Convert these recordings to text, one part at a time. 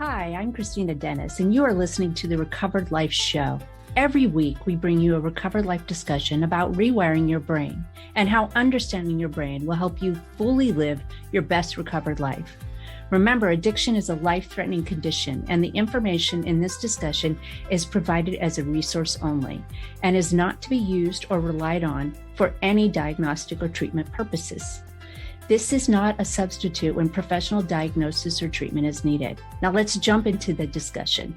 Hi, I'm Kristina Dennis, and you are listening to the Recovered Life Show. Every week, we bring you a Recovered Life discussion about rewiring your brain and how understanding your brain will help you fully live your best recovered life. Remember, addiction is a life-threatening condition, and the information in this discussion is provided as a resource only and is not to be used or relied on for any diagnostic or treatment purposes. This is not a substitute when professional diagnosis or treatment is needed. Now let's jump into the discussion.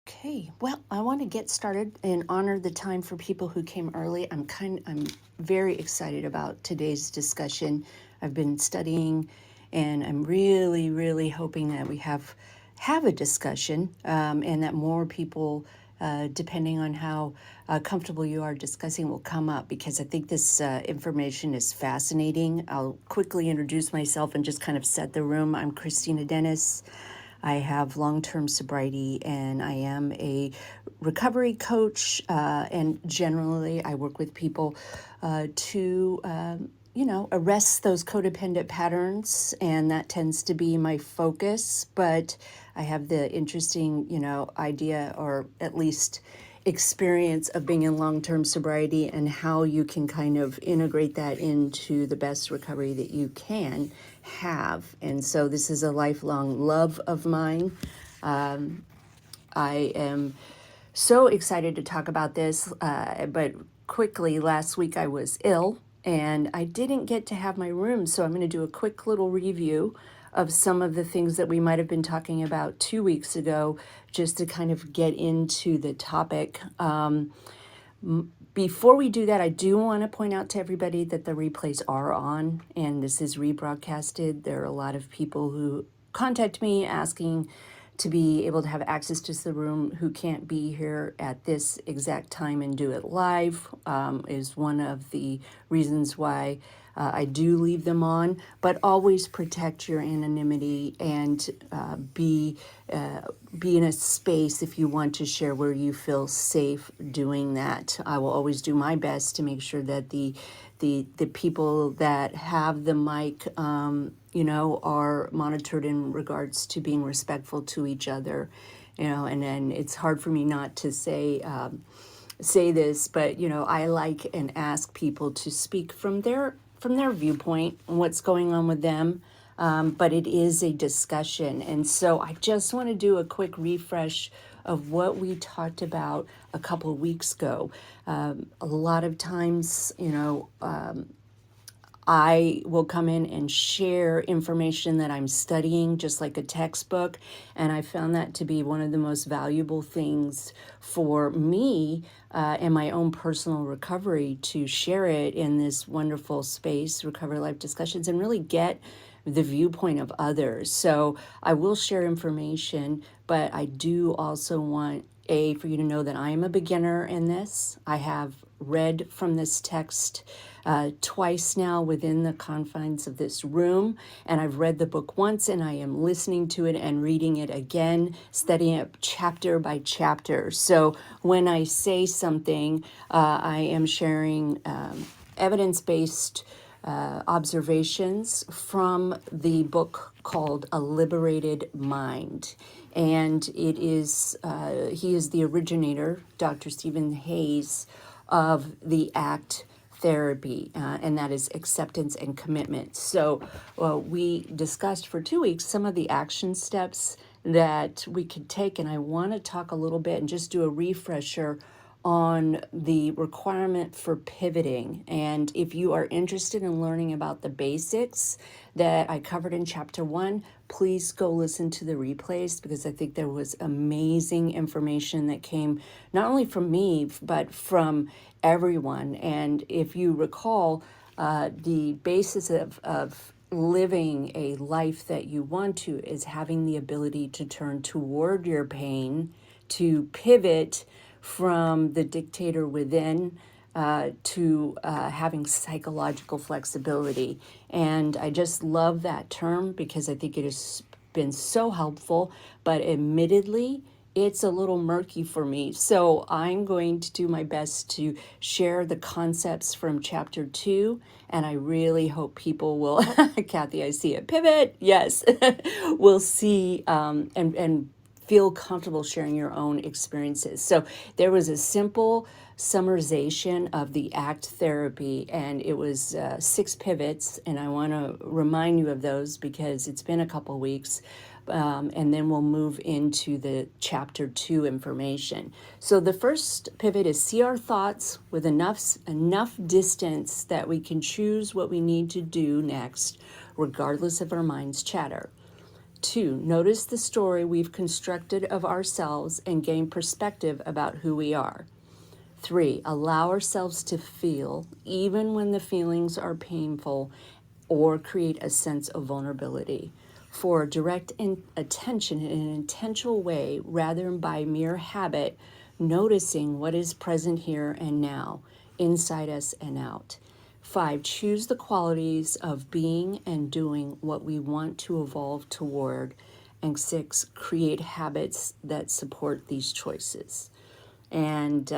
Okay, well, I want to get started and honor the time for people who came early. I'm very excited about today's discussion. I've been studying, and I'm really hoping that we have a discussion, and that more people, depending on how comfortable you are discussing, will come up, because I think this information is fascinating. I'll quickly introduce myself and just kind of set the room. I'm Kristina Dennis. I have long-term sobriety, and I am a recovery coach, and generally I work with people to arrest those codependent patterns, and that tends to be my focus. But I have the interesting, idea, or at least experience, of being in long-term sobriety and how you can kind of integrate that into the best recovery that you can have. And so this is a lifelong love of mine. I am so excited to talk about this, but quickly, last week I was ill and I didn't get to have my room, so I'm going to do a quick little review of some of the things that we might have been talking about 2 weeks ago, just to kind of get into the topic. Before we do that, I do want to point out to everybody that the replays are on, and this is rebroadcasted. There are a lot of people who contact me asking to be able to have access to the room who can't be here at this exact time and do it live, is one of the reasons why I do leave them on. But always protect your anonymity and be in a space, if you want to share, where you feel safe doing that. I will always do my best to make sure that the people that have the mic are monitored in regards to being respectful to each other, and then it's hard for me not to say this, but I like and ask people to speak from their viewpoint and what's going on with them, but it is a discussion. And so I just want to do a quick refresh of what we talked about a couple of weeks ago. A lot of times, I will come in and share information that I'm studying, just like a textbook. And I found that to be one of the most valuable things for me and my own personal recovery, to share it in this wonderful space, Recovery Life Discussions, and really get the viewpoint of others. So I will share information, but I do also want for you to know that I am a beginner in this. I have read from this text twice now within the confines of this room, and I've read the book once, and I am listening to it and reading it again, studying it chapter by chapter. So when I say something, I am sharing evidence-based observations from the book called A Liberated Mind. And it is, he is the originator, Dr. Stephen Hayes, of the ACT therapy, and that is acceptance and commitment. So we discussed for 2 weeks some of the action steps that we could take, and I want to talk a little bit and just do a refresher on the requirement for pivoting. And if you are interested in learning about the basics that I covered in chapter 1, please go listen to the replays, because I think there was amazing information that came not only from me, but from everyone. And if you recall, the basis of living a life that you want to is having the ability to turn toward your pain, to pivot from the dictator within to having psychological flexibility. And I just love that term, because I think it has been so helpful, but admittedly, it's a little murky for me. So I'm going to do my best to share the concepts from chapter 2. And I really hope people will, Kathy, I see a pivot. Yes, will see and feel comfortable sharing your own experiences. So there was a simple summarization of the ACT therapy, and it was 6 pivots. And I want to remind you of those because it's been a couple weeks. And then we'll move into the chapter 2 information. So the first pivot is see our thoughts with enough distance that we can choose what we need to do next, regardless of our mind's chatter. 2, notice the story we've constructed of ourselves and gain perspective about who we are. 3, allow ourselves to feel even when the feelings are painful or create a sense of vulnerability. 4, direct attention in an intentional way rather than by mere habit, noticing what is present here and now, inside us and out. 5, choose the qualities of being and doing what we want to evolve toward. And 6, create habits that support these choices. And,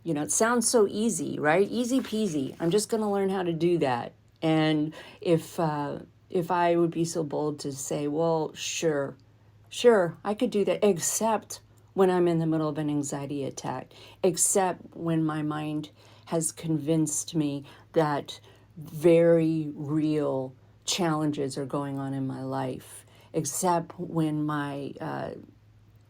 it sounds so easy, right? Easy peasy. I'm just going to learn how to do that. And if I would be so bold to say, well, sure, I could do that, except when I'm in the middle of an anxiety attack, except when my mind has convinced me that very real challenges are going on in my life, except when my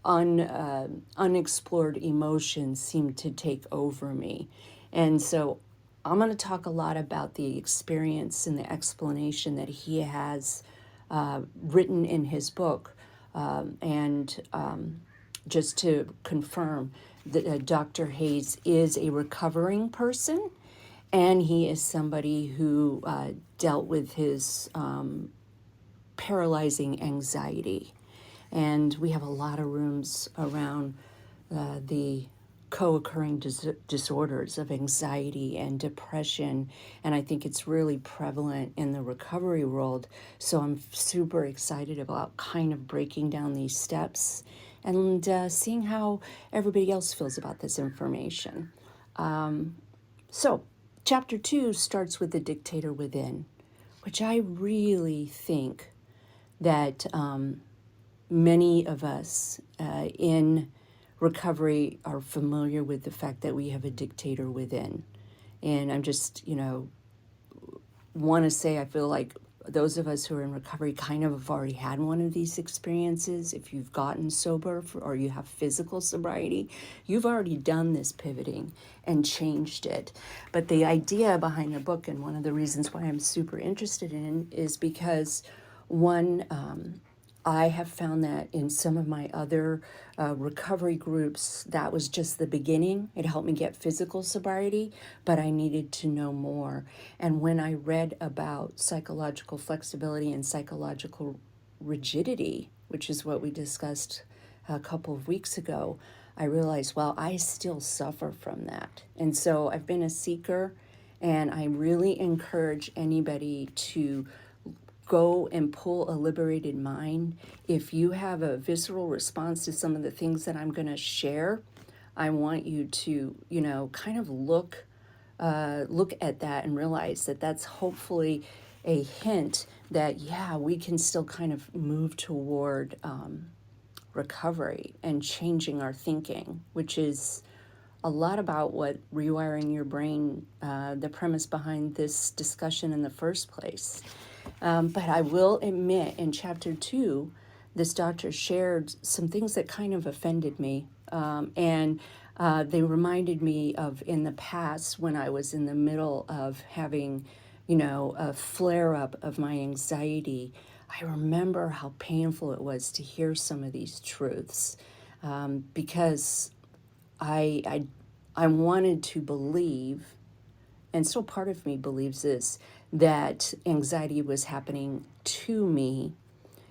unexplored emotions seem to take over me. And so I'm going to talk a lot about the experience and the explanation that he has written in his book. Just to confirm that Dr. Hayes is a recovering person, and he is somebody who dealt with his paralyzing anxiety. And we have a lot of rooms around the co-occurring disorders of anxiety and depression, and I think it's really prevalent in the recovery world. So I'm super excited about kind of breaking down these steps and seeing how everybody else feels about this information. So chapter 2 starts with the dictator within, which I really think that many of us in recovery are familiar with the fact that we have a dictator within. And I'm just, want to say I feel like those of us who are in recovery kind of have already had one of these experiences. If you've gotten sober or you have physical sobriety, you've already done this pivoting and changed it. But the idea behind the book, and one of the reasons why I'm super interested in it, is because one, I have found that in some of my other recovery groups, that was just the beginning. It helped me get physical sobriety, but I needed to know more. And when I read about psychological flexibility and psychological rigidity, which is what we discussed a couple of weeks ago, I realized, well, I still suffer from that. And so I've been a seeker, and I really encourage anybody to go and pull a liberated mind. If you have a visceral response to some of the things that I'm going to share, I want you to, kind of look at that and realize that that's hopefully a hint that, yeah, we can still kind of move toward recovery and changing our thinking, which is a lot about what rewiring your brain, the premise behind this discussion in the first place. But I will admit, in chapter 2, this doctor shared some things that kind of offended me. And they reminded me of in the past when I was in the middle of having, a flare up of my anxiety. I remember how painful it was to hear some of these truths because I wanted to believe, and still part of me believes this, that anxiety was happening to me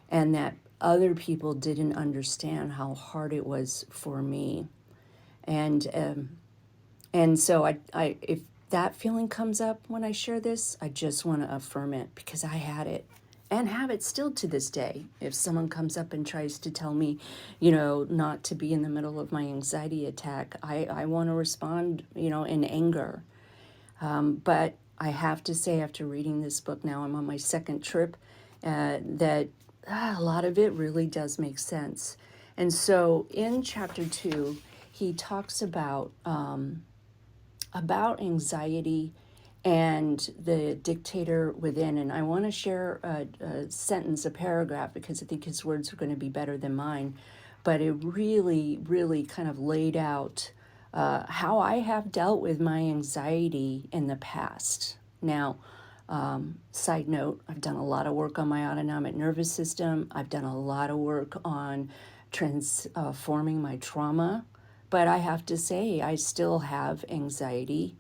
and that other people didn't understand how hard it was for me. And so I if that feeling comes up when I share this, I just want to affirm it because I had it and have it still to this day. If someone comes up and tries to tell me, not to be in the middle of my anxiety attack, I want to respond, in anger. But I have to say, after reading this book now, I'm on my second trip, that a lot of it really does make sense. And so in chapter 2, he talks about anxiety and the dictator within. And I want to share a sentence, a paragraph, because I think his words are going to be better than mine. But it really, really kind of laid out how I have dealt with my anxiety in the past. Now, side note, I've done a lot of work on my autonomic nervous system. I've done a lot of work on transforming my trauma. But I have to say, I still have anxiety,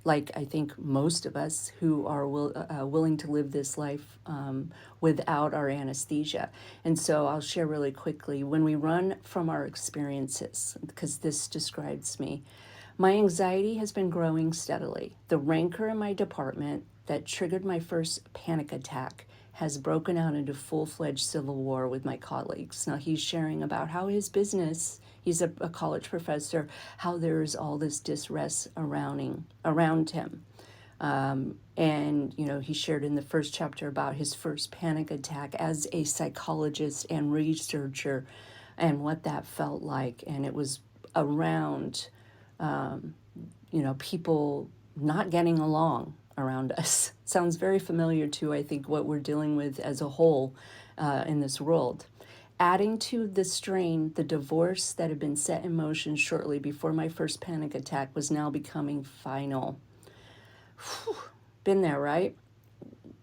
like I think most of us who are willing to live this life without our anesthesia. And so I'll share really quickly. When we run from our experiences, because this describes me, my anxiety has been growing steadily. The rancor in my department that triggered my first panic attack has broken out into full-fledged civil war with my colleagues. Now he's sharing about how his business, he's a college professor, how there's all this distress around him. And, he shared in the first chapter about his first panic attack as a psychologist and researcher and what that felt like. And it was around, people not getting along around us. Sounds very familiar to, I think, what we're dealing with as a whole in this world. Adding to the strain, the divorce that had been set in motion shortly before my first panic attack was now becoming final. Whew. Been there, right?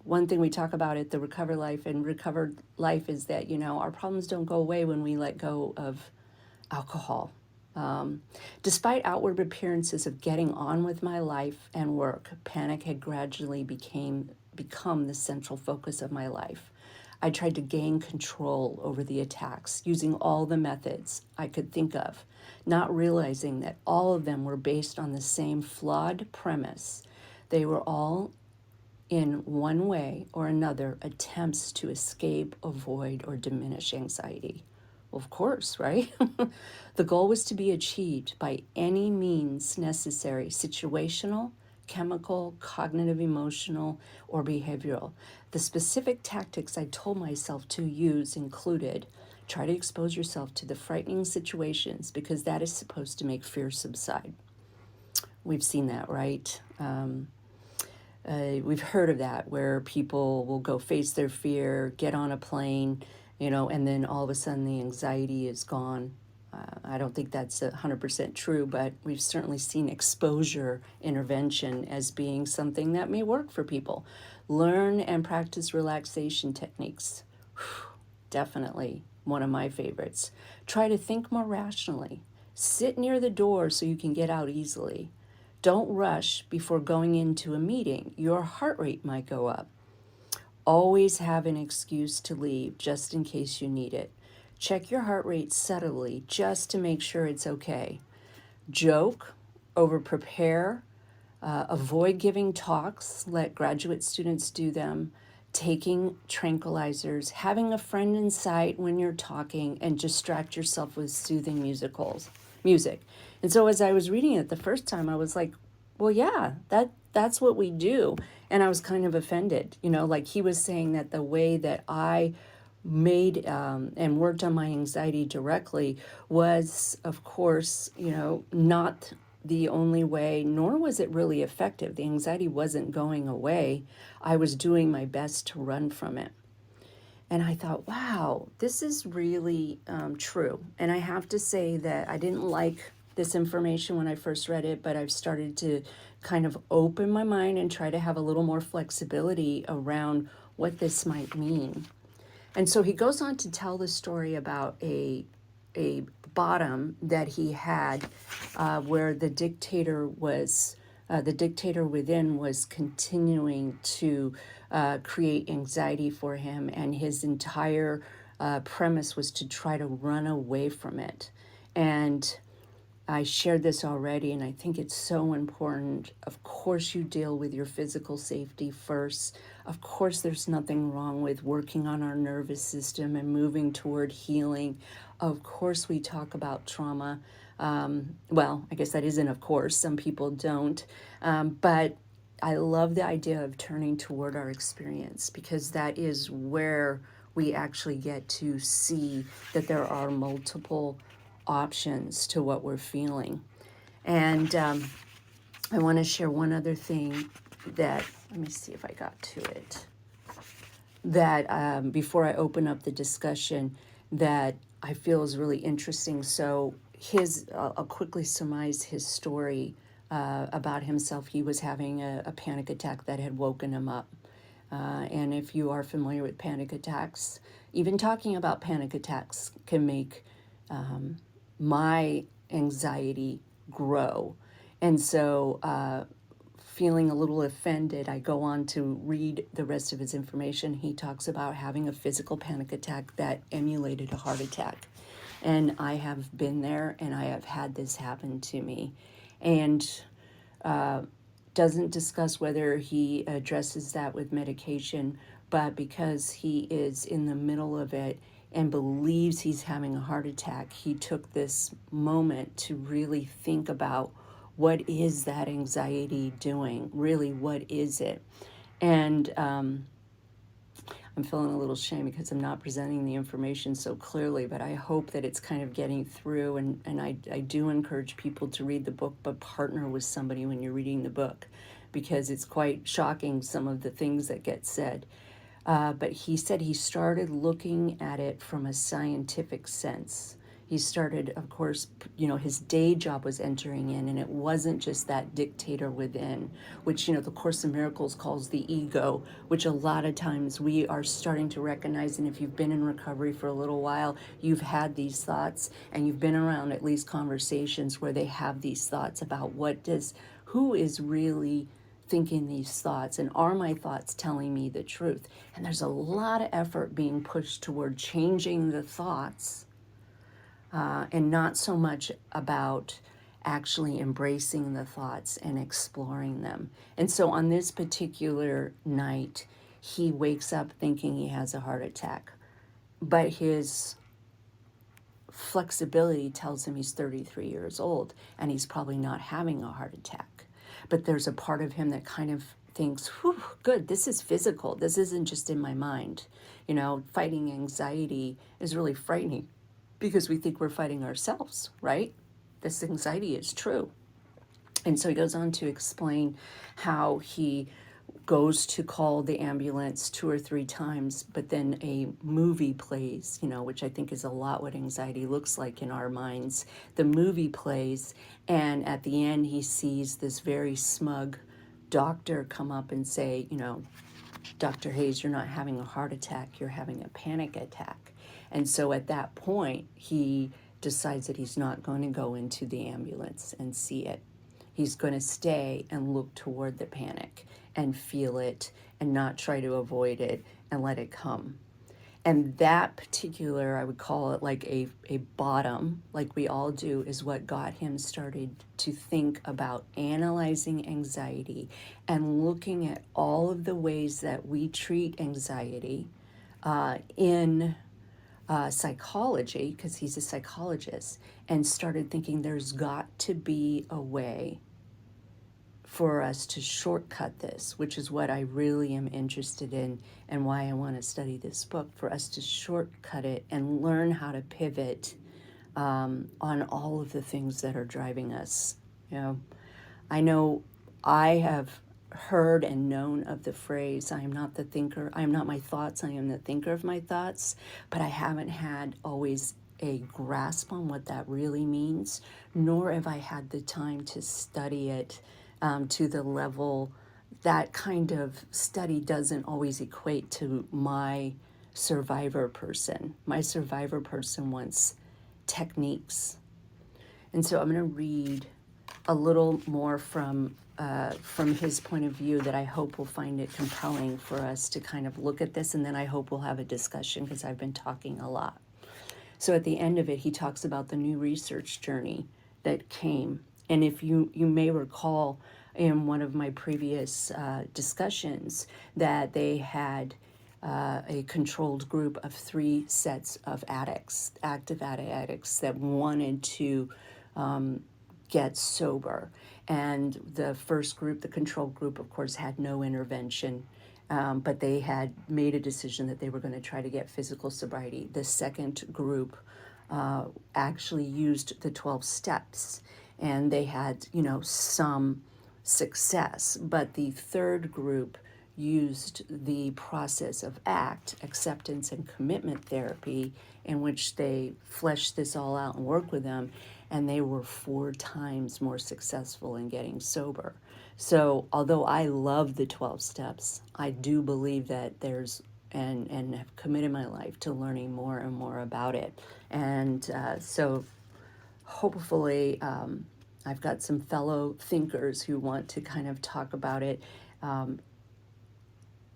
One thing we talk about at the Recovered Life is that, our problems don't go away when we let go of alcohol. Despite outward appearances of getting on with my life and work, panic had gradually become the central focus of my life. I tried to gain control over the attacks using all the methods I could think of, not realizing that all of them were based on the same flawed premise. They were all, in one way or another, attempts to escape, avoid, or diminish anxiety. Well, of course, right? The goal was to be achieved by any means necessary, situational, chemical, cognitive, emotional, or behavioral. The specific tactics I told myself to use included: try to expose yourself to the frightening situations because that is supposed to make fear subside. We've seen that, right? We've heard of that, where people will go face their fear, get on a plane, and then all of a sudden the anxiety is gone. I don't think that's 100% true, but we've certainly seen exposure intervention as being something that may work for people. Learn and practice relaxation techniques. Definitely one of my favorites. Try to think more rationally. Sit near the door so you can get out easily. Don't rush before going into a meeting. Your heart rate might go up. Always have an excuse to leave just in case you need it. Check your heart rate subtly just to make sure it's okay. Joke, over-prepare, avoid giving talks, let graduate students do them, taking tranquilizers, having a friend in sight when you're talking, and distract yourself with soothing music. And so as I was reading it the first time, I was like, well, yeah, that's what we do. And I was kind of offended, like he was saying that the way that I made and worked on my anxiety directly was, of course, not the only way, nor was it really effective. The anxiety wasn't going away. I was doing my best to run from it. And I thought, wow, this is really true. And I have to say that I didn't like this information when I first read it, but I've started to kind of open my mind and try to have a little more flexibility around what this might mean. And so he goes on to tell the story about a bottom that he had where the dictator within was continuing to create anxiety for him, and his entire premise was to try to run away from it. And I shared this already, and I think it's so important. Of course, you deal with your physical safety first. Of course, there's nothing wrong with working on our nervous system and moving toward healing. Of course, we talk about trauma. Well, I guess that isn't of course. Some people don't. But I love the idea of turning toward our experience, because that is where we actually get to see that there are multiple options to what we're feeling. And I want to share one other thing that, let me see if I got to it, that before I open up the discussion, that I feel is really interesting. So I'll quickly surmise his story about himself. He was having a panic attack that had woken him up. And if you are familiar with panic attacks, even talking about panic attacks can make my anxiety grow. And so, feeling a little offended, I go on to read the rest of his information. He talks about having a physical panic attack that emulated a heart attack. And I have been there, and I have had this happen to me. And doesn't discuss whether he addresses that with medication, but because he is in the middle of it and believes he's having a heart attack, he took this moment to really think about, what is that anxiety doing? Really, what is it? And I'm feeling a little shame because I'm not presenting the information so clearly, but I hope that it's kind of getting through. And I do encourage people to read the book, but partner with somebody when you're reading the book, because it's quite shocking, some of the things that get said. But he said he started looking at it from a scientific sense. He started, of course, his day job was entering in, and it wasn't just that dictator within, which, the Course in Miracles calls the ego, which a lot of times we are starting to recognize. And if you've been in recovery for a little while, you've had these thoughts, and you've been around at least conversations where they have these thoughts about who is really thinking these thoughts, and are my thoughts telling me the truth? And there's a lot of effort being pushed toward changing the thoughts, and not so much about actually embracing the thoughts and exploring them. And so on this particular night, he wakes up thinking he has a heart attack, but his flexibility tells him he's 33 years old and he's probably not having a heart attack. But there's a part of him that kind of thinks, whew, good, this is physical. This isn't just in my mind. Fighting anxiety is really frightening, because we think we're fighting ourselves, right? This anxiety is true. And so he goes on to explain how he goes to call the ambulance 2 or 3 times, but then a movie plays, which I think is a lot what anxiety looks like in our minds. The movie plays, and at the end he sees this very smug doctor come up and say, Dr. Hayes, you're not having a heart attack, you're having a panic attack. And so at that point, he decides that he's not going to go into the ambulance and see it. He's going to stay and look toward the panic and feel it and not try to avoid it and let it come. And that particular, I would call it like a bottom, like we all do, is what got him started to think about analyzing anxiety and looking at all of the ways that we treat anxiety in psychology, because he's a psychologist, and started thinking there's got to be a way for us to shortcut this, which is what I really am interested in and why I want to study this book, for us to shortcut it and learn how to pivot on all of the things that are driving us. I know I have heard and known of the phrase, I am not the thinker, I am not my thoughts, I am the thinker of my thoughts, but I haven't had always a grasp on what that really means, nor have I had the time to study it to the level. That kind of study doesn't always equate to my survivor person. My survivor person wants techniques. And so I'm going to read a little more from his point of view that I hope will find it compelling for us to kind of look at this, and then I hope we'll have a discussion, because I've been talking a lot. So at the end of it, he talks about the new research journey that came. And if you may recall, in one of my previous discussions that they had a controlled group of 3 sets of addicts, active addicts that wanted to get sober. And the first group, the control group, of course, had no intervention, but they had made a decision that they were going to try to get physical sobriety. The second group actually used the 12 steps, and they had, some success. But the third group used the process of ACT, acceptance and commitment therapy, in which they fleshed this all out and worked with them, and they were 4 times more successful in getting sober. So although I love the 12 steps, I do believe that there's and have committed my life to learning more and more about it. And so hopefully I've got some fellow thinkers who want to kind of talk about it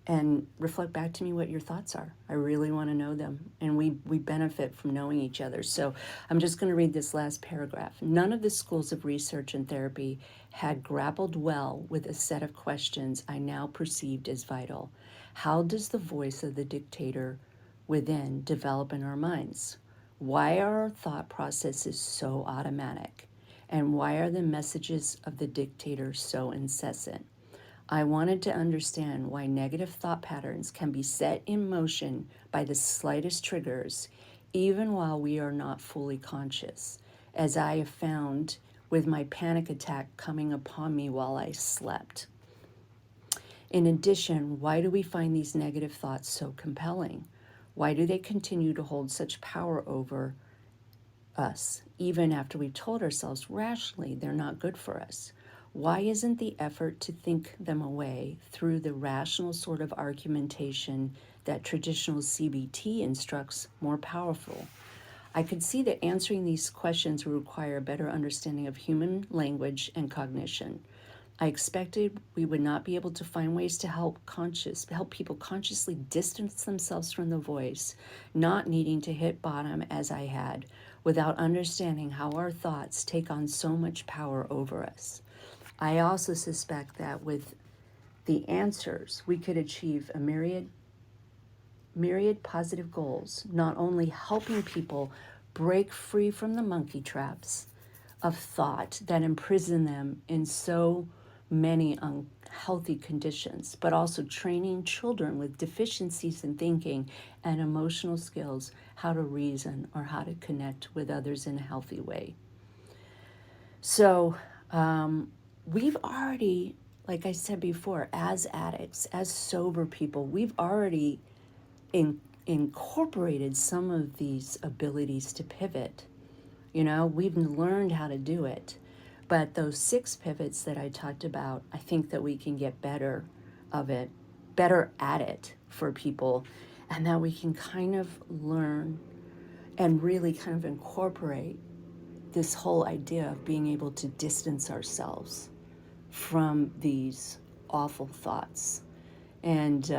and reflect back to me what your thoughts are. I really want to know them, and we benefit from knowing each other. So I'm just going to read this last paragraph. None of the schools of research and therapy had grappled well with a set of questions I now perceived as vital. How does the voice of the dictator within develop in our minds? Why are our thought processes so automatic? And why are the messages of the dictator so incessant? I wanted to understand why negative thought patterns can be set in motion by the slightest triggers, even while we are not fully conscious, as I have found with my panic attack coming upon me while I slept. In addition, why do we find these negative thoughts so compelling? Why do they continue to hold such power over us, even after we've told ourselves rationally they're not good for us? Why isn't the effort to think them away through the rational sort of argumentation that traditional CBT instructs more powerful? I could see that answering these questions would require a better understanding of human language and cognition. I expected we would not be able to find ways to help people consciously distance themselves from the voice, not needing to hit bottom as I had, without understanding how our thoughts take on so much power over us. I also suspect that with the answers, we could achieve a myriad positive goals, not only helping people break free from the monkey traps of thought that imprison them in so many unhealthy conditions, but also training children with deficiencies in thinking and emotional skills how to reason or how to connect with others in a healthy way. So we've already, like I said before, as addicts, as sober people, we've already incorporated some of these abilities to pivot. We've learned how to do it. But those 6 pivots that I talked about, I think that we can get better at it for people, and that we can kind of learn and really kind of incorporate this whole idea of being able to distance ourselves from these awful thoughts. And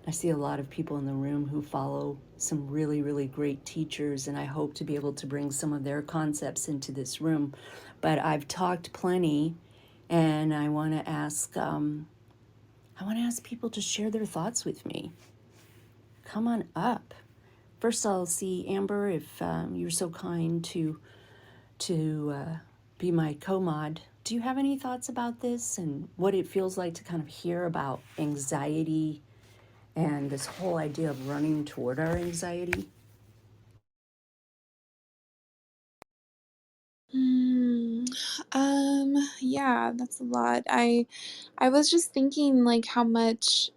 I see a lot of people in the room who follow some really, really great teachers, and I hope to be able to bring some of their concepts into this room. But I've talked plenty, and I want to ask people to share their thoughts with me. Come on up. First, I'll see Amber, if you're so kind to be my co-mod. Do you have any thoughts about this and what it feels like to kind of hear about anxiety and this whole idea of running toward our anxiety? Mm, yeah, that's a lot. I was just thinking like how much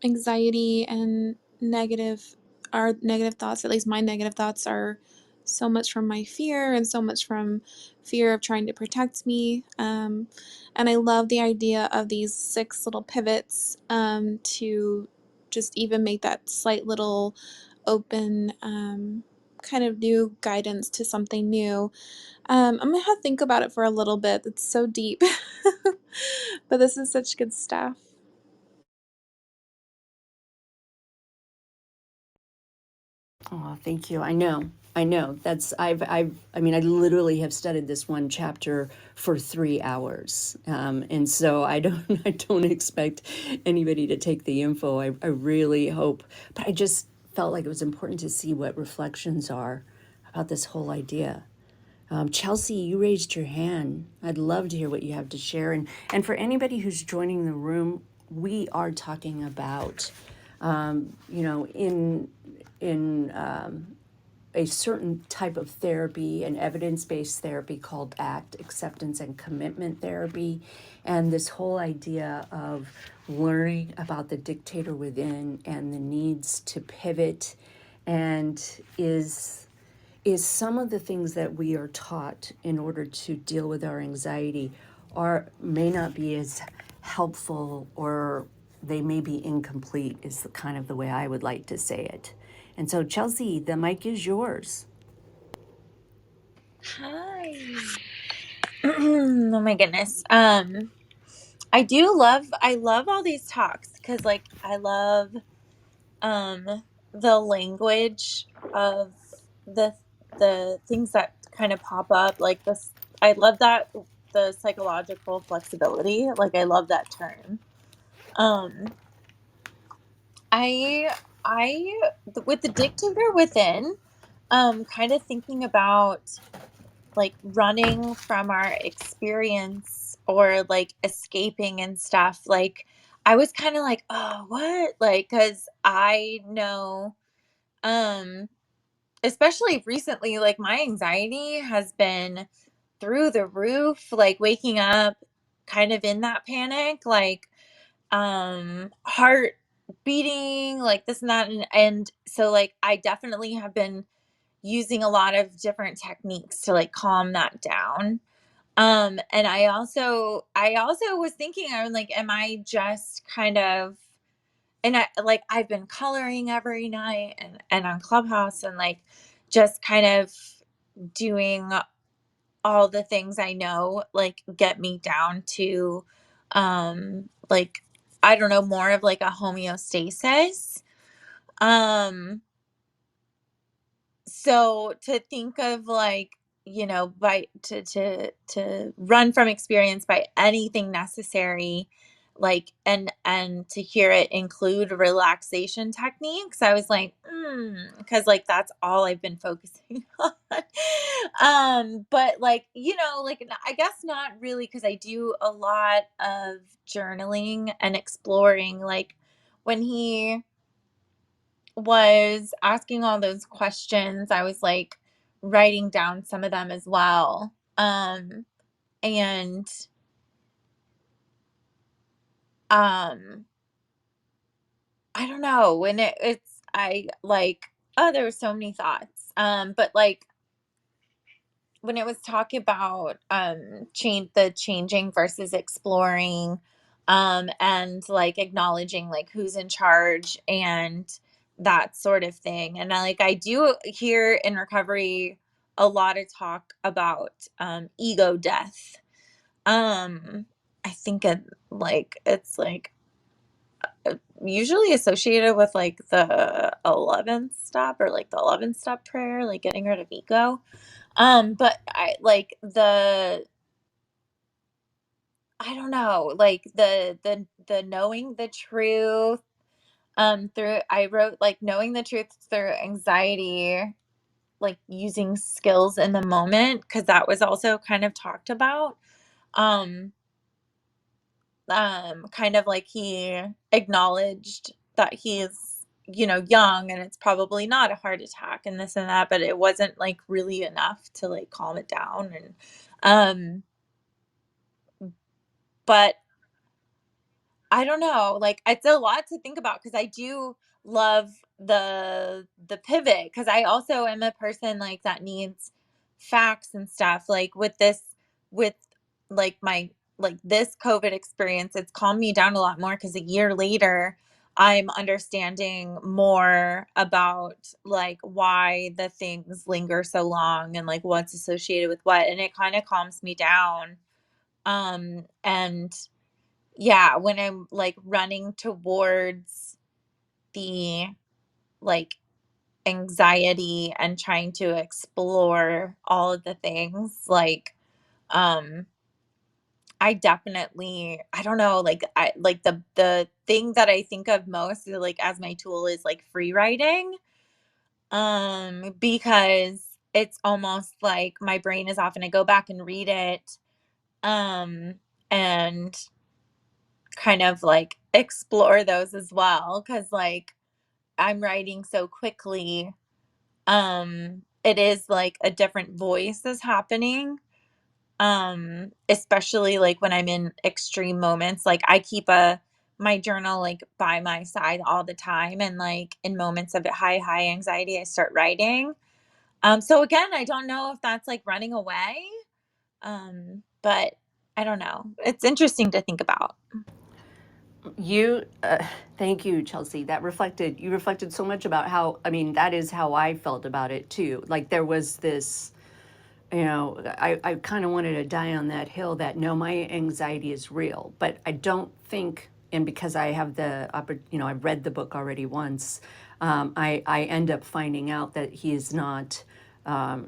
anxiety and negative thoughts, at least my negative thoughts are so much from my fear and so much from fear of trying to protect me. And I love the idea of these 6 little pivots to just even make that slight little open kind of new guidance to something new. I'm gonna have to think about it for a little bit. It's so deep. But this is such good stuff. Oh, thank you. I know. I know. I mean, I literally have studied this one chapter for 3 hours. And so I don't, I don't expect anybody to take the info. I really hope, but I just felt like it was important to see what reflections are about this whole idea. Chelsea, you raised your hand. I'd love to hear what you have to share. And for anybody who's joining the room, we are talking about, in a certain type of therapy, an evidence-based therapy called ACT, acceptance and commitment therapy, and this whole idea of learning about the dictator within and the needs to pivot, and is some of the things that we are taught in order to deal with our anxiety are may not be as helpful, or they may be incomplete, is the kind of the way I would like to say it. And so, Chelsea, the mic is yours. Hi. Oh my goodness. I love all these talks because like I love the language of the the things that kind of pop up like this. I love that the psychological flexibility. Like I love that term. Um I I with the dictator within, kind of thinking about like running from our experience or like escaping and stuff. Like I was kind of like, oh, what? Like, cause I know, um, especially recently, like my anxiety has been through the roof, like waking up kind of in that panic, like, heart beating, like this and that. And so like, I definitely have been using a lot of different techniques to like calm that down. And I also was thinking, I was like, am I just kind of, and I like I've been coloring every night and on Clubhouse and like just kind of doing all the things I know like get me down to like I don't know, more of like a homeostasis. Um so to think of like, by to run from experience by anything necessary, like and to hear it include relaxation techniques, I was like, because like that's all I've been focusing on. But like, like I guess not really, because I do a lot of journaling and exploring. Like when he was asking all those questions, I was like writing down some of them as well. And um I don't know, when it's I like, oh, there were so many thoughts. But like when it was talking about changing versus exploring, and like acknowledging like who's in charge and that sort of thing. And I do hear in recovery a lot of talk about ego death. I think it's like usually associated with like the 11th step, or like the 11th step prayer, like getting rid of ego. But I don't know, like the knowing the truth, through I wrote like knowing the truth through anxiety, like using skills in the moment, because that was also kind of talked about. Um, kind of like he acknowledged that he's, young, and it's probably not a heart attack and this and that, but it wasn't like really enough to like calm it down. And um but I don't know, like it's a lot to think about, because I do love the pivot, because I also am a person like that needs facts and stuff. Like with like my like this COVID experience, it's calmed me down a lot more, because a year later I'm understanding more about like why the things linger so long and like what's associated with what, and it kind of calms me down. And yeah, when I'm like running towards the like anxiety and trying to explore all of the things. Like, I definitely, I don't know, like I like the thing that I think of most like as my tool is like free writing. Because it's almost like my brain is often to go back and read it, um, and kind of like explore those as well. Cause like I'm writing so quickly, it is like a different voice is happening. Especially like when I'm in extreme moments, like I keep my journal like by my side all the time, and like in moments of high anxiety I start writing. So again, I don't know if that's like running away, but I don't know, it's interesting to think about. You, thank you, Chelsea. You reflected so much about how, I mean, that is how I felt about it too. Like there was this, I kind of wanted to die on that hill that no, my anxiety is real, but I don't think, and because I have I've read the book already once, I end up finding out that he is not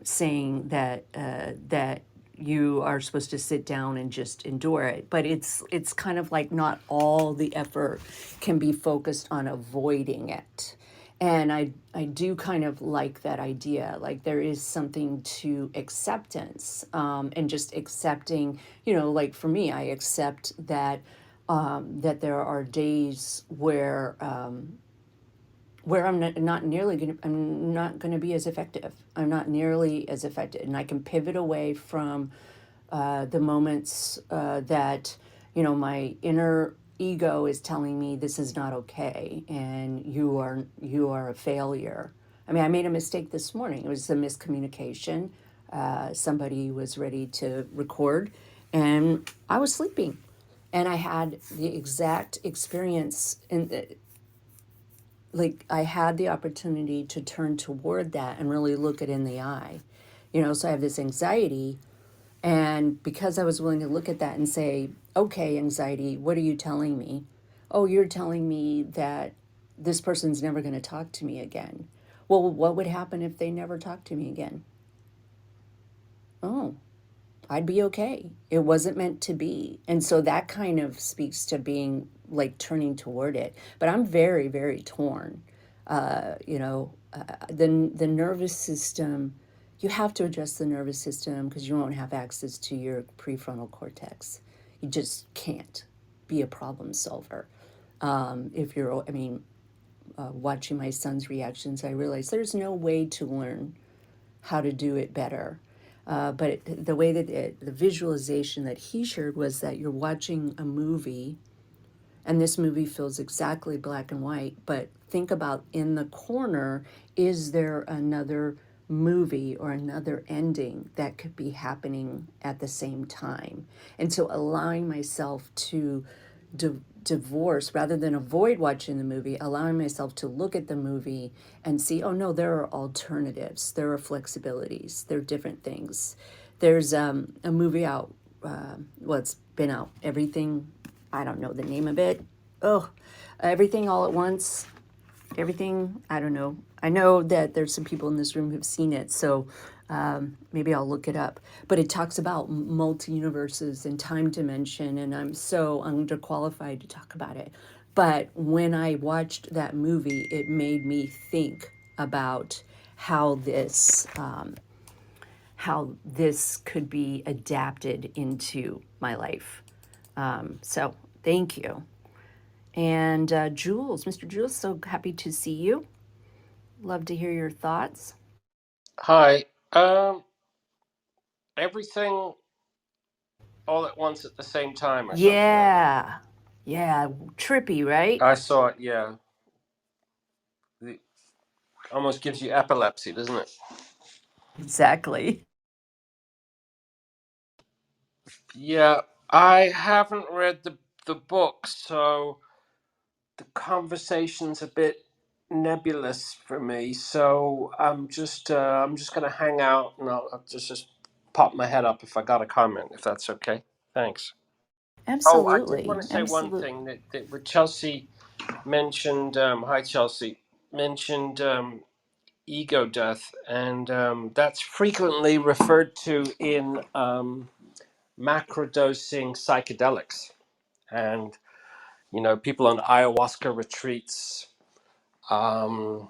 saying that you are supposed to sit down and just endure it, but it's kind of like not all the effort can be focused on avoiding it. And I do kind of like that idea. Like there is something to acceptance, and just accepting, like for me, I accept that there are days where I'm not going to be as effective. I'm not nearly as effective. And I can pivot away from the moments that my inner ego is telling me this is not okay and you are a failure. I mean, I made a mistake this morning. It was a miscommunication. Somebody was ready to record and I was sleeping, and I had the exact experience like I had the opportunity to turn toward that and really look it in the eye. So I have this anxiety, and because I was willing to look at that and say, okay, anxiety, what are you telling me? Oh, you're telling me that this person's never going to talk to me again. Well, what would happen if they never talked to me again? Oh, I'd be okay. It wasn't meant to be. And so that kind of speaks to being like turning toward it. But I'm very, very torn. The nervous system, you have to address the nervous system because you won't have access to your prefrontal cortex. You just can't be a problem solver. If you're, I mean, Watching my son's reactions, I realized there's no way to learn how to do it better. But the way that the visualization that he shared was that you're watching a movie, and this movie feels exactly black and white, but think about in the corner, is there another movie or another ending that could be happening at the same time? And so allowing myself to divorce rather than avoid watching the movie, allowing myself to look at the movie and see, oh no, there are alternatives, there are flexibilities, there are different things. There's a movie out, well, it's been out, Everything, I don't know the name of it. Oh, Everything All at Once. Everything, I don't know. I know that there's some people in this room who've seen it, so maybe I'll look it up. But it talks about multi-universes and time dimension, and I'm so underqualified to talk about it. But when I watched that movie, it made me think about how this could be adapted into my life. So thank you. And Jules, Mr. Jules, so happy to see you. Love to hear your thoughts. Hi. Everything all at once at the same time or something like that. Yeah. Yeah. Trippy, right? I saw it, yeah. It almost gives you epilepsy, doesn't it? Exactly. Yeah, I haven't read the book, so the conversation's a bit nebulous for me. So I'm just gonna hang out and I'll just pop my head up if I got a comment, if that's okay. Thanks. Oh, I did Absolutely. want to say one Absolutely. thing that with Chelsea mentioned, hi Chelsea, mentioned ego death, and that's frequently referred to in macrodosing psychedelics, and people on ayahuasca retreats to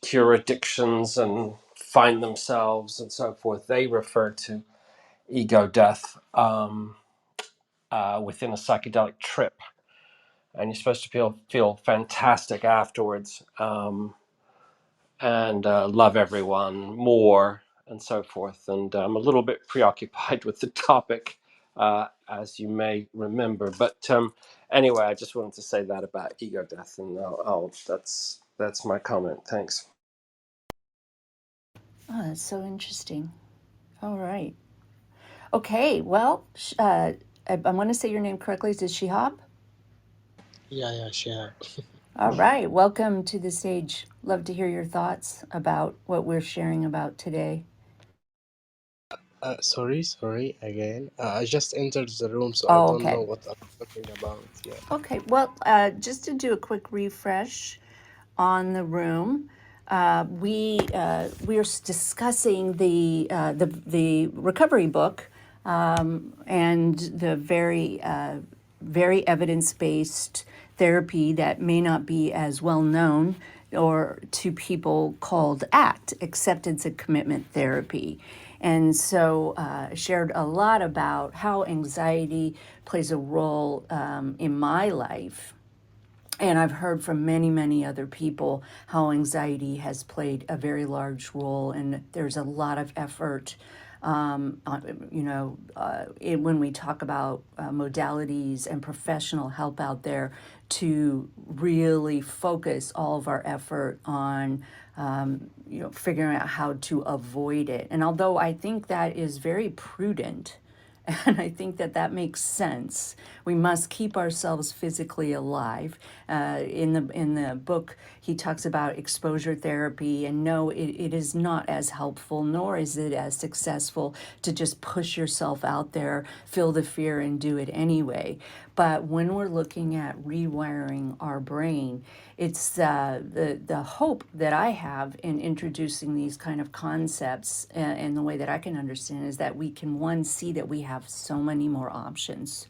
cure addictions and find themselves and so forth. They refer to ego death within a psychedelic trip, and you're supposed to feel fantastic afterwards. And love everyone more and so forth. And I'm a little bit preoccupied with the topic, as you may remember. But anyway, I just wanted to say that about ego death, and that's my comment. Thanks. Oh, that's so interesting. All right. Okay, well, I want to say your name correctly. Is it Shihab? Yeah, sure. All right, welcome to the stage. Love to hear your thoughts about what we're sharing about today. Sorry again. I just entered the room, so I Oh, don't okay. know what I'm talking about. Yeah. Okay, well, just to do a quick refresh on the room, we are discussing the recovery book, and the very evidence based therapy that may not be as well known or to people called ACT, acceptance and commitment therapy. And so shared a lot about how anxiety plays a role in my life. And I've heard from many, many other people how anxiety has played a very large role, and there's a lot of effort. When we talk about modalities and professional help out there to really focus all of our effort on, figuring out how to avoid it. And although I think that is very prudent, and I think that that makes sense. We must keep ourselves physically alive. In the book, he talks about exposure therapy, and no, it is not as helpful, nor is it as successful to just push yourself out there, feel the fear, and do it anyway. But when we're looking at rewiring our brain, it's the hope that I have in introducing these kind of concepts, and the way that I can understand is that we can, one, see that we have so many more options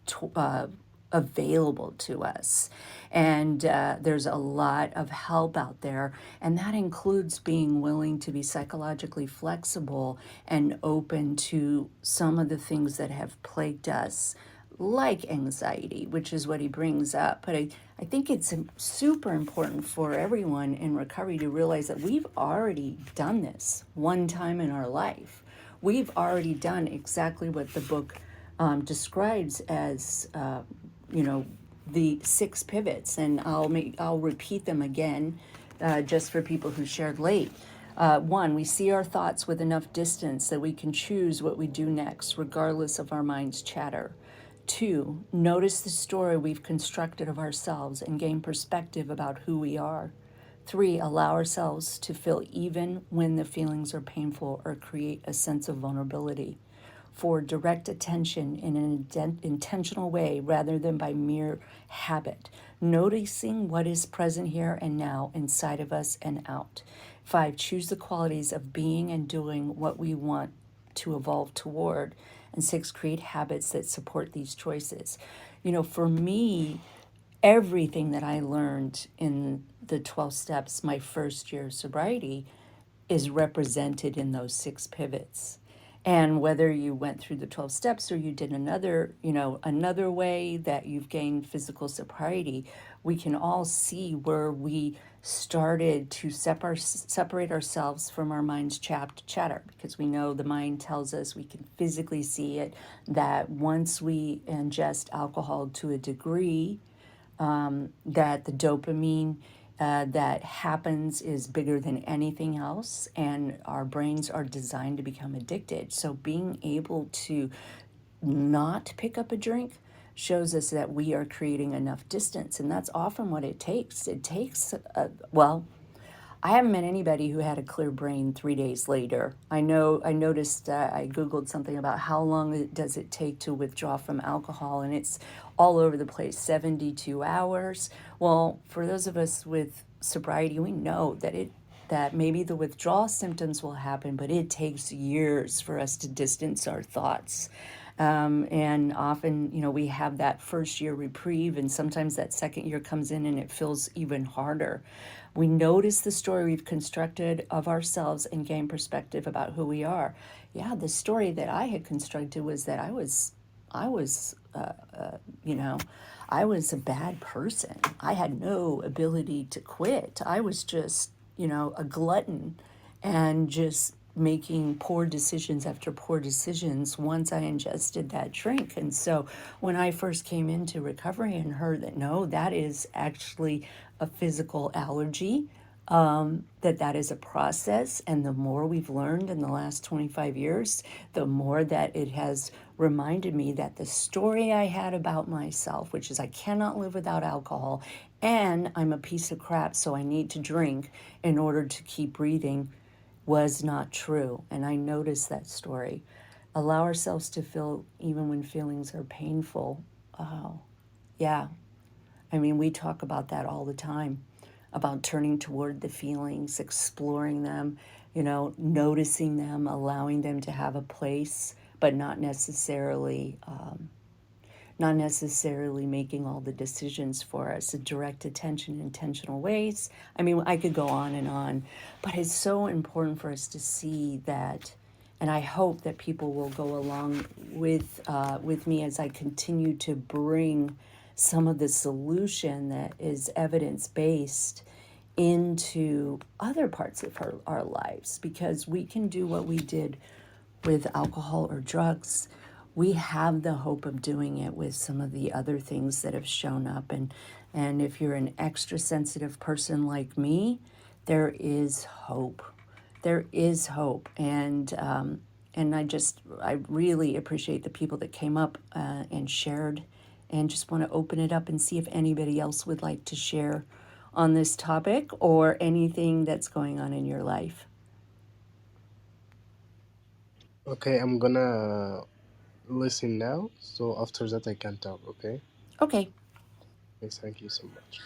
to, available to us. And there's a lot of help out there, and that includes being willing to be psychologically flexible and open to some of the things that have plagued us, like anxiety, which is what he brings up. But I think it's super important for everyone in recovery to realize that we've already done this one time in our life. We've already done exactly what the book describes as, the 6 pivots, and I'll repeat them again, just for people who shared late. 1, we see our thoughts with enough distance that we can choose what we do next, regardless of our mind's chatter. 2, notice the story we've constructed of ourselves and gain perspective about who we are. 3, allow ourselves to feel even when the feelings are painful or create a sense of vulnerability. 4, direct attention in an intentional way rather than by mere habit, noticing what is present here and now inside of us and out. 5, choose the qualities of being and doing what we want to evolve toward. And 6, create habits that support these choices. For me, everything that I learned in the 12 steps, my first year of sobriety, is represented in those 6 pivots. And whether you went through the 12 steps or you did another way that you've gained physical sobriety, we can all see where we started to separate ourselves from our mind's chatter, because we know the mind tells us, we can physically see it, that once we ingest alcohol to a degree, that the dopamine that happens is bigger than anything else, and our brains are designed to become addicted. So being able to not pick up a drink shows us that we are creating enough distance, and that's often what it takes. It takes, I haven't met anybody who had a clear brain 3 days later. I noticed, I Googled something about how long does it take to withdraw from alcohol, and it's all over the place, 72 hours. Well, for those of us with sobriety, we know that that maybe the withdrawal symptoms will happen, but it takes years for us to distance our thoughts. And often, we have that first year reprieve, and sometimes that second year comes in and it feels even harder. We notice the story we've constructed of ourselves and gain perspective about who we are. Yeah, the story that I had constructed was that I was, you know, I was a bad person. I had no ability to quit. I was just, a glutton and just making poor decisions after poor decisions once I ingested that drink. And so when I first came into recovery and heard that, no, that is actually a physical allergy, that is a process, and the more we've learned in the last 25 years, the more that it has reminded me that the story I had about myself, which is I cannot live without alcohol and I'm a piece of crap, so I need to drink in order to keep breathing, was not true. And I noticed that story. Allow ourselves to feel even when feelings are painful. Oh, yeah. I mean, we talk about that all the time, about turning toward the feelings, exploring them, noticing them, allowing them to have a place, but not necessarily making all the decisions for us. A direct attention, intentional ways. I mean, I could go on, but it's so important for us to see that. And I hope that people will go along with me as I continue to bring some of the solution that is evidence based into other parts of our lives, because we can do what we did with alcohol or drugs. We have the hope of doing it with some of the other things that have shown up. And if you're an extra sensitive person like me, there is hope. There is hope. And I really appreciate the people that came up and shared, and just want to open it up and see if anybody else would like to share on this topic or anything that's going on in your life. Okay, I'm gonna listen now. So after that, I can talk. Okay. Okay. Yes, thank you so much.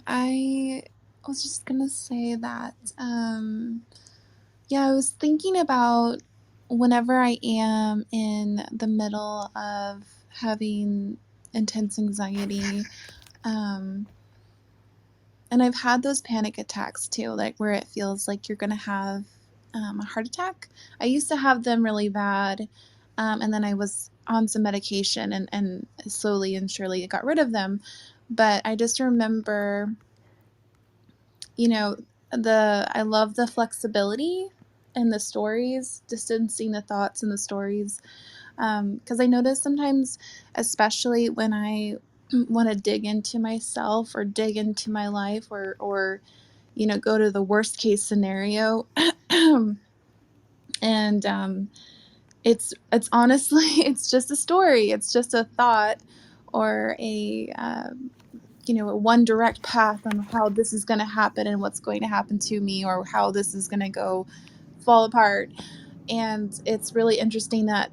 I was just gonna say that, yeah, I was thinking about whenever I am in the middle of having intense anxiety, um, and I've had those panic attacks too, like where it feels like you're gonna have a heart attack. I used to have them really bad, and then I was on some medication, and slowly and surely it got rid of them. But I just remember, you know, I love the flexibility and the stories, distancing the thoughts and the stories, because I notice sometimes, especially when I want to dig into myself or dig into my life, or go to the worst case scenario, and it's honestly it's just a story, it's just a thought, or a one direct path on how this is going to happen and what's going to happen to me, or how this is going to go fall apart. And it's really interesting that,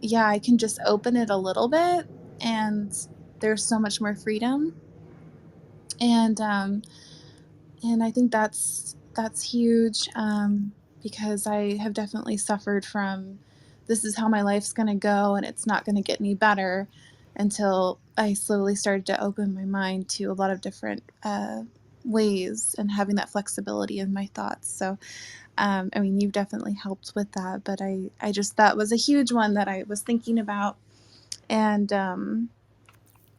yeah, I can just open it a little bit, and there's so much more freedom. And I think that's huge, because I have definitely suffered from, this is how my life's going to go and it's not going to get any better, until I slowly started to open my mind to a lot of different ways, and having that flexibility in my thoughts. So I mean, you've definitely helped with that, but I just, that was a huge one that I was thinking about. And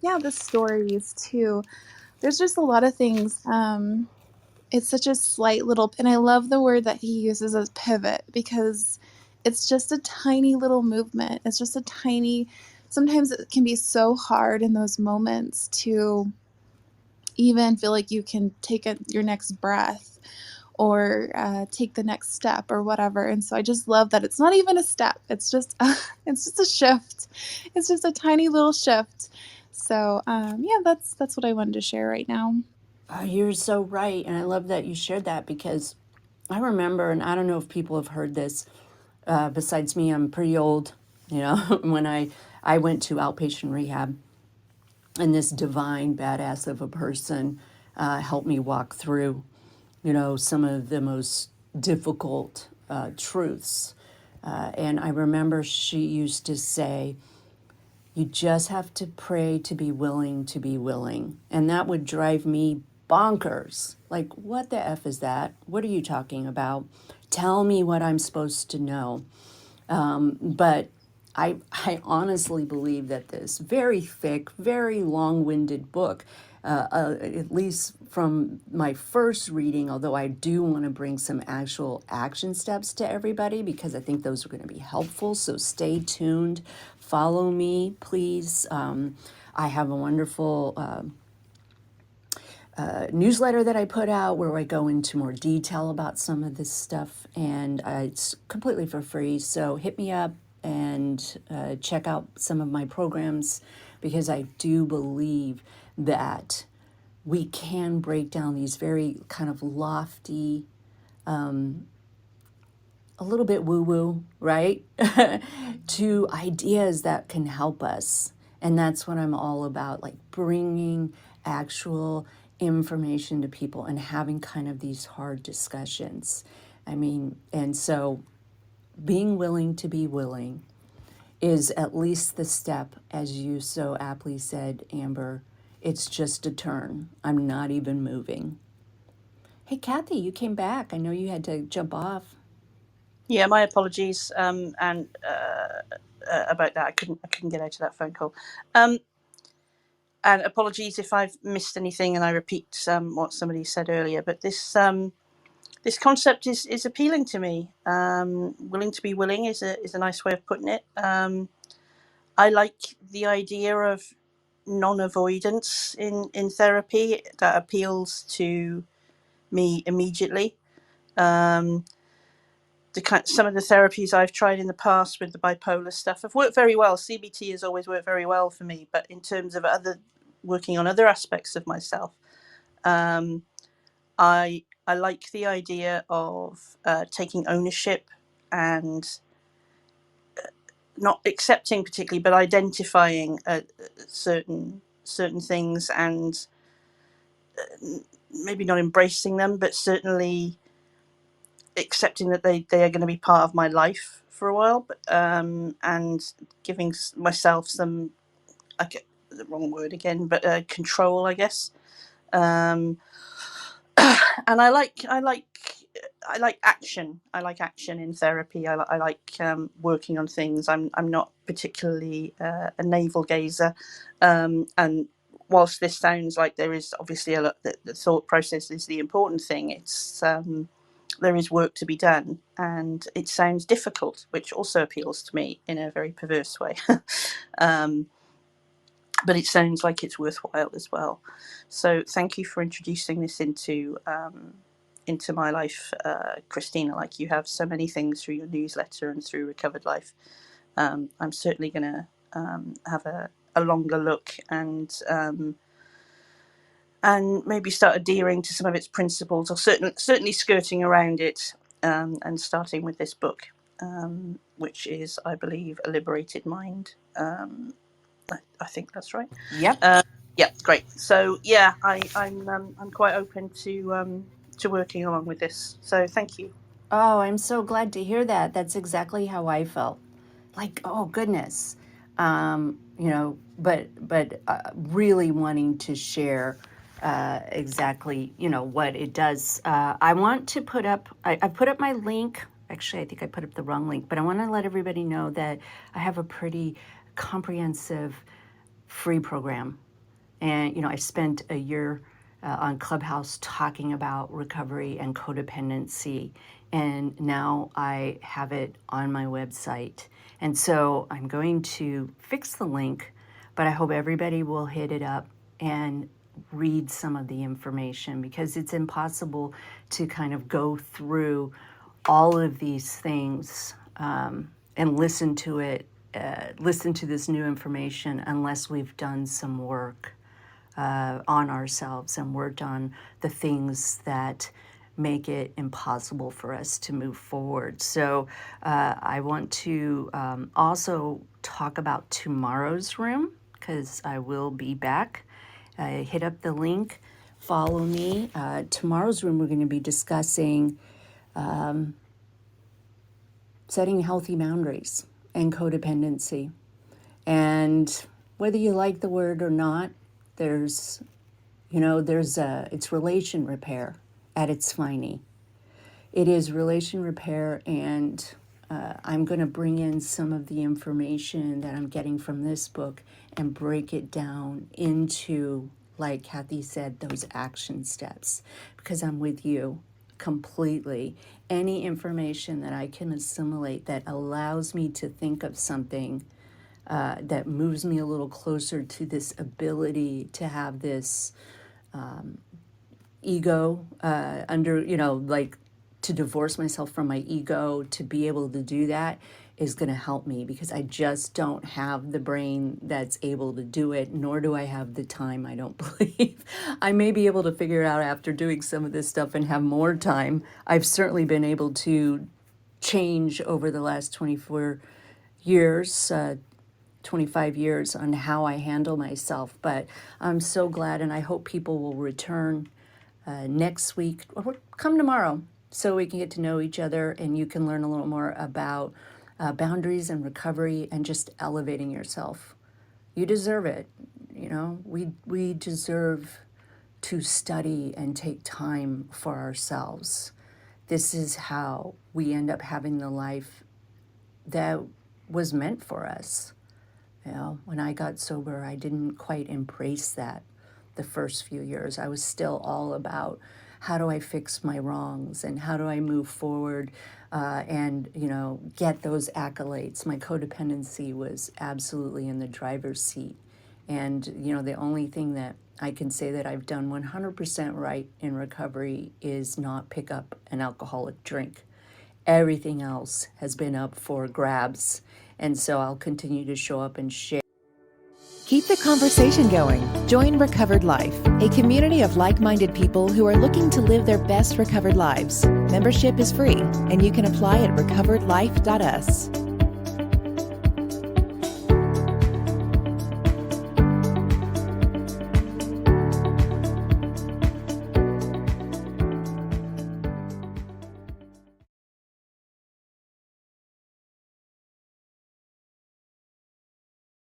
yeah, the stories too. There's just a lot of things. It's such a slight little, and I love the word that he uses as pivot, because it's just a tiny little movement. It's just a tiny, sometimes it can be so hard in those moments to even feel like you can take your next breath, or take the next step or whatever. And so I just love that it's not even a step. It's just it's just a shift. It's just a tiny little shift. So yeah, that's what I wanted to share right now. You're so right. And I love that you shared that, because I remember, and I don't know if people have heard this, besides me, I'm pretty old, when I went to outpatient rehab, and this divine badass of a person helped me walk through. some of the most difficult truths. And I remember she used to say, you just have to pray to be willing to be willing. And that would drive me bonkers. Like, what the F is that? What are you talking about? Tell me what I'm supposed to know. But I honestly believe that this very thick, very long winded book, at least from my first reading, although I do want to bring some actual action steps to everybody because I think those are going to be helpful. So stay tuned. Follow me, please. I have a wonderful newsletter that I put out where I go into more detail about some of this stuff, and it's completely for free. So hit me up and check out some of my programs because I do believe that we can break down these very kind of lofty, a little bit woo woo, right? to ideas that can help us. And that's what I'm all about, like bringing actual information to people and having kind of these hard discussions. I mean, and so being willing to be willing is at least the step, as you so aptly said, Amber. It's just a turn. I'm not even moving. Hey, Kathy, you came back. I know you had to jump off. Yeah, my apologies, and about that. I couldn't get out of that phone call. And apologies if I've missed anything and I repeat what somebody said earlier. But this concept is appealing to me. Willing to be willing is a nice way of putting it. I like the idea of non-avoidance in therapy. That appeals to me immediately. Some of the therapies I've tried in the past with the bipolar stuff have worked very well. CBT has always worked very well for me, but in terms of working on other aspects of myself, I like the idea of taking ownership and not accepting particularly, but identifying certain things and maybe not embracing them, but certainly accepting that they are going to be part of my life for a while, and giving myself some, the wrong word again, but control, I guess. And I like action. I like action in therapy. I like working on things. I'm not particularly a navel gazer, and whilst this sounds like there is obviously a lot, the thought process is the important thing. It's there is work to be done, and it sounds difficult, which also appeals to me in a very perverse way. But it sounds like it's worthwhile as well. So thank you for introducing this into my life, Kristina. Like you have so many things through your newsletter and through Recovered Life. I'm certainly going to have a longer look and maybe start adhering to some of its principles, or certainly skirting around it, and starting with this book, which is, I believe, A Liberated Mind. I think that's right. Yep. Yeah, great. So yeah, I'm quite open to working along with this. So thank you. Oh, I'm so glad to hear that. That's exactly how I felt. Like, oh goodness, but really wanting to share exactly, what it does. I want to put up. I put up my link. Actually, I think I put up the wrong link, but I want to let everybody know that I have a pretty comprehensive free program. And, I spent a year on Clubhouse talking about recovery and codependency. And now I have it on my website. And so I'm going to fix the link, but I hope everybody will hit it up and read some of the information, because it's impossible to kind of go through all of these things and listen to it, listen to this new information unless we've done some work on ourselves and worked on the things that make it impossible for us to move forward. So I want to also talk about tomorrow's room, because I will be back. Hit up the link follow me. Tomorrow's room, we're going to be discussing setting healthy boundaries and codependency. And whether you like the word or not, it's relation repair at its finest. It is relation repair, and I'm going to bring in some of the information that I'm getting from this book and break it down into, like Kathy said, those action steps, because I'm with you completely. Any information that I can assimilate that allows me to think of something that moves me a little closer to this ability to have this ego to divorce myself from my ego, to be able to do that is going to help me, because I just don't have the brain that's able to do it, nor do I have the time, I don't believe. I may be able to figure it out after doing some of this stuff and have more time. I've certainly been able to change over the last 25 years on how I handle myself. But I'm so glad, and I hope people will return next week or come tomorrow, so we can get to know each other and you can learn a little more about boundaries and recovery and just elevating yourself. You deserve it. We deserve to study and take time for ourselves. This is how we end up having the life that was meant for us. When I got sober, I didn't quite embrace that the first few years. I was still all about, how do I fix my wrongs and how do I move forward and get those accolades. My codependency was absolutely in the driver's seat. And, the only thing that I can say that I've done 100% right in recovery is not pick up an alcoholic drink. Everything else has been up for grabs. And so I'll continue to show up and share. Keep the conversation going. Join Recovered Life, a community of like-minded people who are looking to live their best recovered lives. Membership is free, and you can apply at recoveredlife.us.